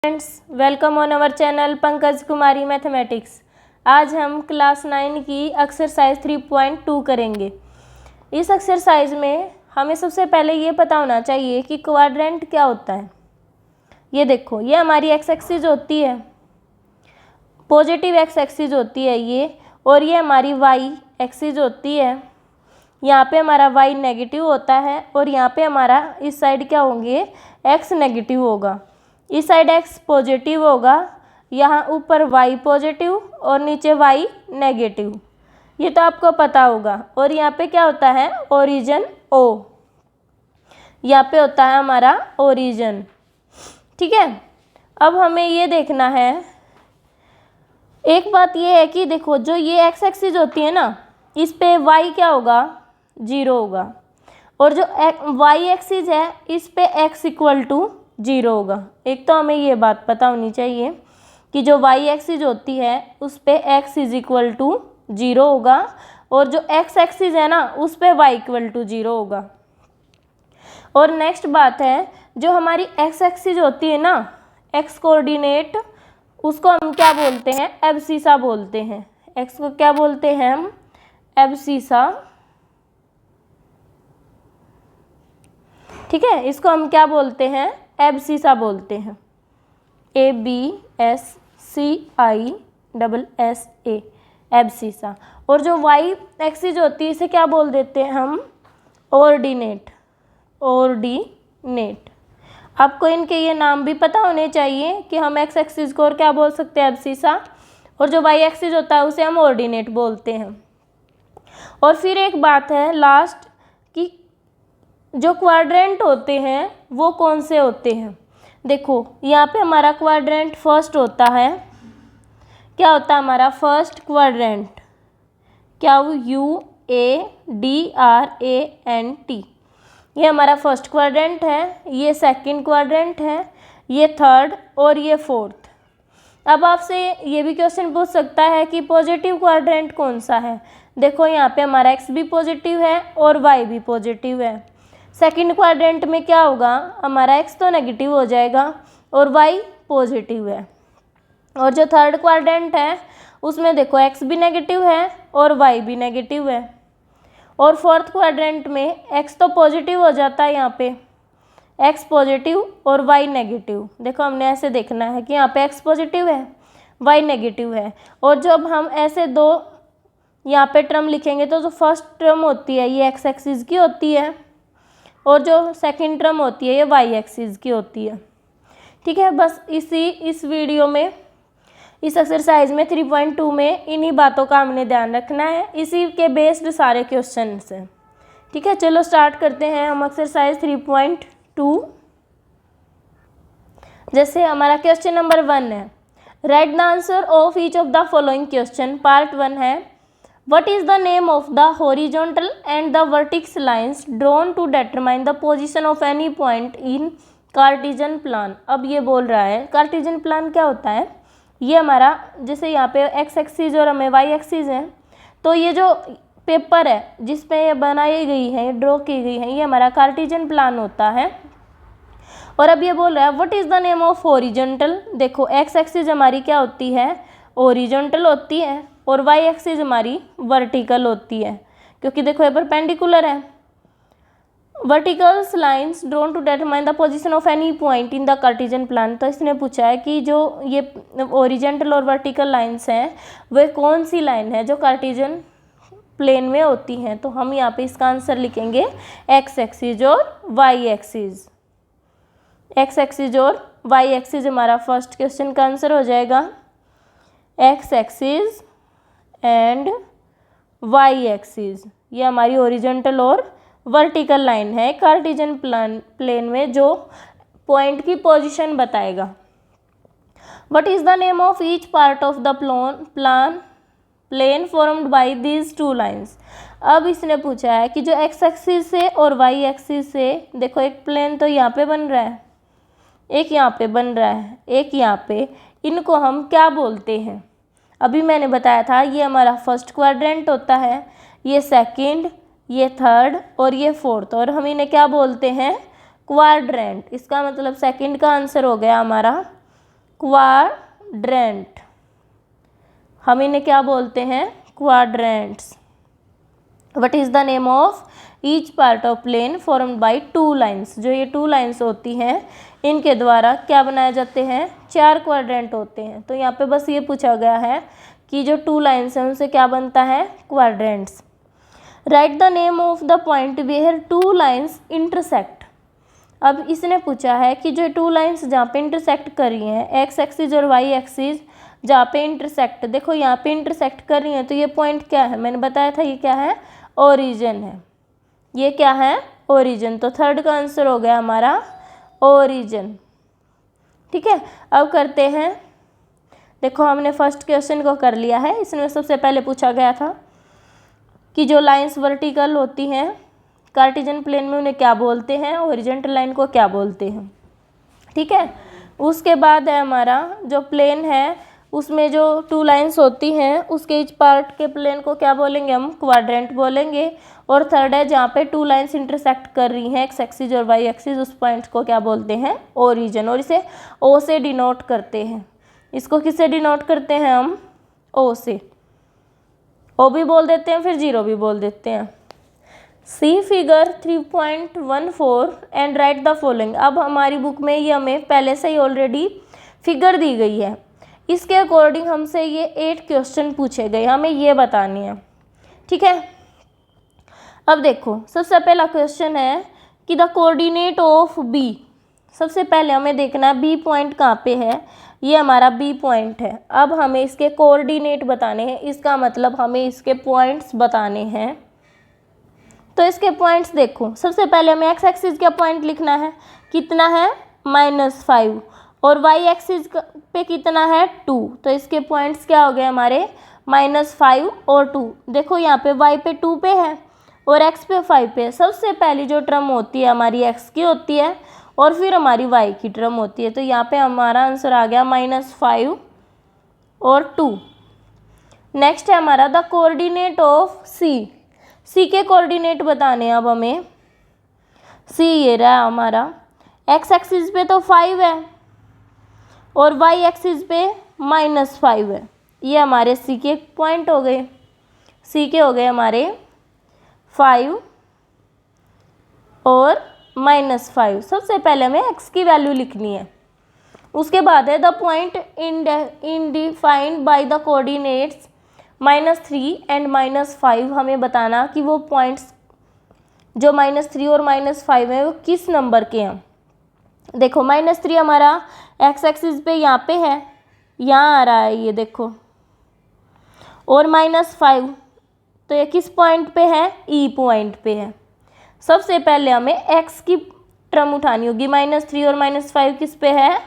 Friends, welcome on our channel Pankaj Kumari mathematics. आज हम class 9 की एक्सरसाइज 3.2 करेंगे। इस एक्सरसाइज में हमें सबसे पहले ये पता होना चाहिए कि क्वाड्रेंट क्या होता है। ये देखो, ये हमारी एक्स एक्सिस होती है, पॉजिटिव एक्स एक्सिस होती है ये, और ये हमारी वाई एक्सिस होती है। यहाँ पे हमारा वाई नेगेटिव होता है और यहाँ पे हमारा इस साइड क्या होंगे, एक्स नेगेटिव होगा। इस साइड एक्स पॉजिटिव होगा, यहाँ ऊपर वाई पॉजिटिव और नीचे वाई नेगेटिव, ये तो आपको पता होगा। और यहाँ पे क्या होता है, ओरिजिन ओ, यहाँ पे होता है हमारा ओरिजिन। ठीक है, अब हमें ये देखना है, एक बात ये है कि देखो, जो ये एक्स एक्सिस होती है ना, इस पे वाई क्या होगा, 0 होगा, और जो वाई एक्सिस है इस पे एक्स इक्वल टू 0 होगा। एक तो हमें ये बात पता होनी चाहिए कि जो वाई एक्सिस होती है उस पे एक्स इज इक्वल टू 0 होगा, और जो एक्स एक्सिस है ना उस पे वाई इक्वल टू 0 होगा। और नेक्स्ट बात है, जो हमारी एक्स एक्सिस होती है ना, एक्स कोऑर्डिनेट, उसको हम क्या बोलते हैं, एब्सिसा बोलते हैं। एक्स को क्या बोलते हैं हम, एब्सिसा। ठीक है, इसको हम क्या बोलते हैं, एब्सिसा बोलते हैं, ABSCISSA, एब्सिसा। और जो वाई एक्सिस होती है इसे क्या बोल देते हैं हम, ऑर्डिनेट, ऑर्डिनेट। आपको इनके ये नाम भी पता होने चाहिए कि हम एक्स एक्सिस को और क्या बोल सकते हैं, एब्सिसा, और जो वाई एक्सिस होता है उसे हम ऑर्डिनेट बोलते हैं। और फिर एक बात है लास्ट, कि जो क्वाड्रेंट होते हैं वो कौन से होते हैं। देखो, यहाँ पे हमारा क्वाड्रेंट फर्स्ट होता है, क्या होता है हमारा फर्स्ट क्वाड्रेंट, QUADRANT, ये हमारा फर्स्ट क्वाड्रेंट है, ये सेकंड क्वाड्रेंट है, ये थर्ड और ये फोर्थ। अब आपसे ये भी क्वेश्चन पूछ सकता है कि पॉजिटिव क्वाड्रेंट कौन सा है। देखो, यहाँ पे हमारा एक्स भी पॉजिटिव है और वाई भी पॉजिटिव है। सेकंड क्वाड्रेंट में क्या होगा, हमारा एक्स तो नेगेटिव हो जाएगा और वाई पॉजिटिव है। और जो थर्ड क्वाड्रेंट है उसमें देखो, एक्स भी नेगेटिव है और वाई भी नेगेटिव है। और फोर्थ क्वाड्रेंट में एक्स तो पॉजिटिव हो जाता है, यहाँ पे एक्स पॉजिटिव और वाई नेगेटिव। देखो, हमने ऐसे देखना है कि यहाँ पे एक्स पॉजिटिव है, वाई नेगेटिव है। और जब हम ऐसे दो यहाँ पे टर्म लिखेंगे तो जो फर्स्ट टर्म होती है ये एक्स एक्सिस की होती है, और जो सेकंड टर्म होती है ये वाई एक्सिस की होती है। ठीक है, बस इस वीडियो में, इस एक्सरसाइज में 3.2 में इन्हीं बातों का हमने ध्यान रखना है, इसी के बेस्ड सारे क्वेश्चन हैं। ठीक है, चलो स्टार्ट करते हैं हम एक्सरसाइज 3.2। जैसे हमारा क्वेश्चन नंबर 1 है, right the answer of each of the following question. Part 1 है, What is the name of the horizontal and the vertex lines drawn to determine the position of any point in Cartesian plan? अब ये बोल रहा है Cartesian plan क्या होता है। ये हमारा, जैसे यहाँ पे एक्स एक्सिस और हमें वाई एक्सिस है, तो ये जो पेपर है जिसपे ये बनाई गई है, ड्रॉ की गई है, ये हमारा कार्टेशियन प्लान होता है। और अब ये बोल रहा है what is the name of horizontal. देखो, एक्स एक्सिस हमारी क्या होती है, हॉरिजॉन्टल होती है, और वाई एक्सिस हमारी वर्टिकल होती है, क्योंकि देखो ये परपेंडिकुलर है। Verticals lines drawn to determine the position of any point in the Cartesian plane. तो इसने पूछा है कि जो ये हॉरिजॉन्टल और वर्टिकल लाइंस हैं वे कौन सी लाइन है जो कार्टेशियन प्लेन में होती हैं। तो हम यहाँ पे इसका आंसर लिखेंगे एक्स एक्सिस और वाई एक्सिस। एक्स एक्सिस और वाई एक्सिस हमारा फर्स्ट क्वेश्चन का आंसर हो जाएगा, X axis and Y axis. ये हमारी हॉरिजॉन्टल और वर्टिकल लाइन है कार्टेशियन प्लेन में जो पॉइंट की पोजीशन बताएगा। What is the name of each part of the plane formed by these two lines. अब इसने पूछा है कि जो एक्स एक्सिस से और वाई एक्सिस से, देखो एक प्लेन तो यहाँ पे बन रहा है, एक यहाँ पे बन रहा है, एक यहाँ पे, इनको हम क्या बोलते हैं। अभी मैंने बताया था ये हमारा फर्स्ट क्वाड्रेंट होता है, ये सेकंड, ये थर्ड और ये फोर्थ, और हम इन्हें क्या बोलते हैं, क्वाड्रेंट। इसका मतलब सेकंड का आंसर हो गया हमारा क्वाड्रेंट। हम इन्हें क्या बोलते हैं? Quadrants. What is the name of each part of plane formed by two lines. जो ये टू लाइन्स होती हैं इनके द्वारा क्या बनाए जाते हैं? 4 क्वाड्रेंट होते हैं। तो यहाँ पे बस ये पूछा गया है कि जो टू लाइन्स हैं उनसे क्या बनता है? Quadrants. Write the name of the point where two lines intersect. अब इसने पूछा है कि जो टू लाइन्स जहाँ पे इंटरसेक्ट कर रही हैं, एक्स एक्सिस और वाई एक्सिस जहाँ पे इंटरसेक्ट, देखो यहाँ पे इंटरसेक्ट कर रही हैं, तो ये पॉइंट क्या है? मैंने बताया था ये क्या है? ओरिजिन है। ये क्या है? ओरिजिन। तो थर्ड का आंसर हो गया हमारा ओरिजिन। ठीक है, अब करते हैं। देखो हमने फर्स्ट क्वेश्चन को कर लिया है। इसमें सबसे पहले पूछा गया था कि जो लाइंस वर्टिकल होती हैं कार्टेशियन प्लेन में उन्हें क्या बोलते हैं, हॉरिजॉन्टल लाइन को क्या बोलते हैं। ठीक है, उसके बाद है हमारा जो प्लेन है उसमें जो टू लाइंस होती हैं उसके ईच पार्ट के प्लेन को क्या बोलेंगे? हम क्वाड्रेंट बोलेंगे। और थर्ड है जहाँ पे टू लाइंस इंटरसेक्ट कर रही हैं एक्स एक्सिस और वाई एक्सिस, उस पॉइंट को क्या बोलते हैं? ओरिजिन। और इसे ओ से डिनोट करते हैं। इसको किससे डिनोट करते हैं हम? ओ से। ओ भी बोल देते हैं, फिर जीरो भी बोल देते हैं। See figure 3.14 and write the following. अब हमारी बुक में ये हमें पहले से ही ऑलरेडी फिगर दी गई है। इसके अकॉर्डिंग हमसे ये 8 क्वेश्चन पूछे गए, हमें ये बतानी है। ठीक है, अब देखो सबसे पहला क्वेश्चन है कि द कोऑर्डिनेट ऑफ बी। सबसे पहले हमें देखना है बी पॉइंट कहाँ पे है। ये हमारा बी पॉइंट है। अब हमें इसके कोऑर्डिनेट बताने हैं, इसका मतलब हमें इसके पॉइंट्स बताने हैं। तो इसके पॉइंट्स देखो, सबसे पहले हमें एक्स एक्सिस का पॉइंट लिखना है। कितना है? -5। और वाई एक्सिस पे कितना है? 2। तो इसके पॉइंट्स क्या हो गए हमारे? -5 और 2। देखो यहाँ पे y पे 2 पे है और x पे 5 पे है। सबसे पहली जो टर्म होती है हमारी x की होती है और फिर हमारी y की टर्म होती है। तो यहाँ पे हमारा आंसर आ गया -5 और 2। नेक्स्ट है हमारा the coordinate of c। c के कोऑर्डिनेट बताने हैं अब हमें। c ये रहा हमारा, x एक्सिस पे तो 5 है और y एक्सिस पे -5 है। ये हमारे c के पॉइंट हो गए। c के हो गए हमारे 5 और -5। सबसे पहले हमें x की वैल्यू लिखनी है। उसके बाद है the point identified by the coordinates -3 and -5। हमें बताना कि वो पॉइंट्स जो -3 और -5 है वो किस नंबर के हैं। देखो -3 हमारा एक्स एक्सिस पे यहाँ पे है, यहाँ आ रहा है ये देखो। और -5 तो ये किस पॉइंट पे है? ई पॉइंट पे है। सबसे पहले हमें x की टर्म उठानी होगी। -3 और -5 किस पे है?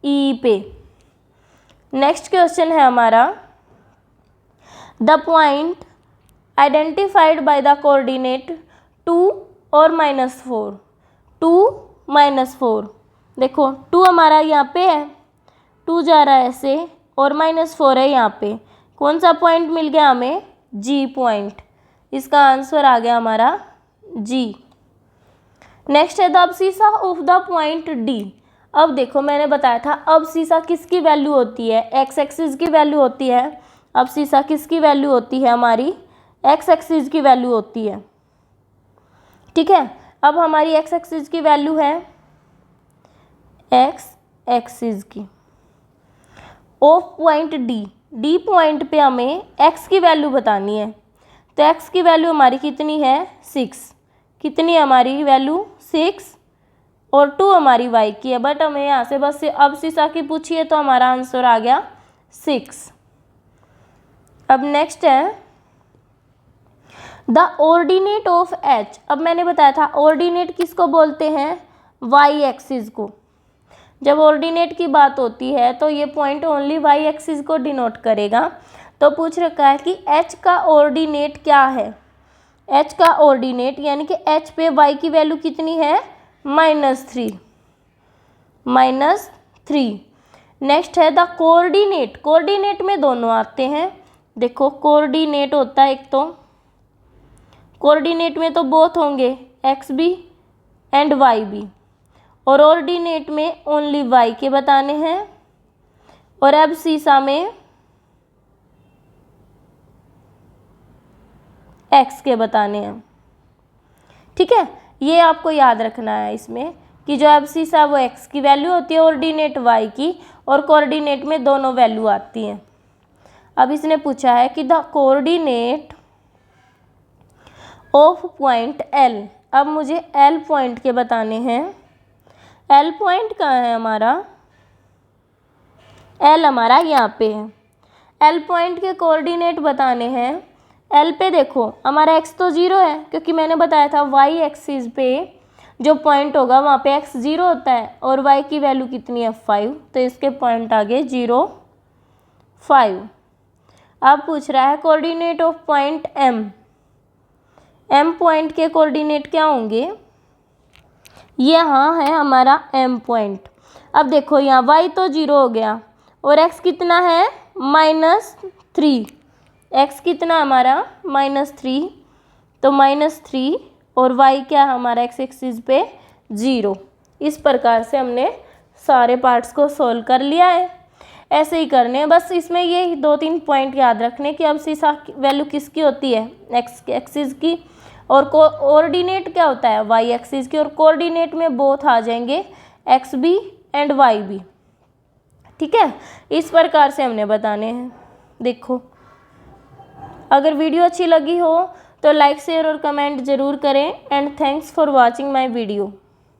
ई पे। नेक्स्ट क्वेश्चन है हमारा the point identified by the coordinate 2 और -4। 2 -4 देखो 2 हमारा यहाँ पे है, 2 जा रहा है ऐसे और -4 है यहाँ पे। कौन सा पॉइंट मिल गया हमें? जी पॉइंट। इसका आंसर आ गया हमारा जी। नेक्स्ट है the abscissa of the point D. अब देखो मैंने बताया था अब्सिसा किसकी वैल्यू होती है? एक्स एक्सिस की वैल्यू होती है। अब्सिसा किसकी वैल्यू होती है? हमारी एक्स एक्सिस की वैल्यू होती है। ठीक है, अब हमारी एक्स एक्सिस की वैल्यू है एक्स एक्सिस की of point D. D point पे हमें x की वैल्यू बतानी है। तो x की वैल्यू हमारी कितनी है? 6। कितनी है हमारी वैल्यू? 6 और 2 हमारी y की है। बट हमें यहाँ से बस अब्सिसा की पूछी है तो हमारा आंसर आ गया 6। अब नेक्स्ट है द ऑर्डिनेट ऑफ h। अब मैंने बताया था ऑर्डिनेट किसको बोलते हैं? y एक्सिस को। जब ऑर्डिनेट की बात होती है तो ये पॉइंट ओनली y एक्सिस को डिनोट करेगा। तो पूछ रखा है कि h का ऑर्डिनेट क्या है? h का ऑर्डिनेट यानी कि h पे y की वैल्यू कितनी है? -3। नेक्स्ट है द कोऑर्डिनेट। कोऑर्डिनेट में दोनों आते हैं। देखो कोऑर्डिनेट होता है एक, तो कोऑर्डिनेट में तो बोथ होंगे x भी एंड y भी, और ऑर्डिनेट में ओनली y के बताने हैं और अब सीसा में x के बताने हैं। ठीक है, ये आपको याद रखना है इसमें कि जो एब्सिस है वो x की वैल्यू होती है, ऑर्डिनेट y की, और कोऑर्डिनेट में दोनों वैल्यू आती हैं। अब इसने पूछा है कि the coordinate of point L। अब मुझे L पॉइंट के बताने हैं। L पॉइंट कहाँ है हमारा? L हमारा यहाँ पे है। L पॉइंट के कोऑर्डिनेट बताने हैं। L पे देखो हमारा x तो 0 है, क्योंकि मैंने बताया था y एक्सिस पे जो पॉइंट होगा वहाँ पे x 0 होता है और y की वैल्यू कितनी है 5, तो इसके पॉइंट आगे 0 5। अब पूछ रहा है coordinate of point M। M point के कोऑर्डिनेट क्या होंगे? यहाँ है हमारा M पॉइंट। अब देखो यहाँ y तो 0 हो गया और x कितना है -3। x कितना हमारा -3, तो -3 और y क्या है हमारा x एक्सिस पे 0। इस प्रकार से हमने सारे पार्ट्स को सोल्व कर लिया है। ऐसे ही करने हैं, बस इसमें ये 2-3 पॉइंट याद रखने कि अब सीसा वैल्यू किसकी होती है? x एक्सिस की, और कोऑर्डिनेट क्या होता है? y एक्सिस की, और कोऑर्डिनेट में बोथ आ जाएंगे x भी एंड y भी। ठीक है, इस प्रकार से हमने बताने हैं। देखो, अगर वीडियो अच्छी लगी हो तो लाइक शेयर और कमेंट ज़रूर करें, and thanks for watching my video.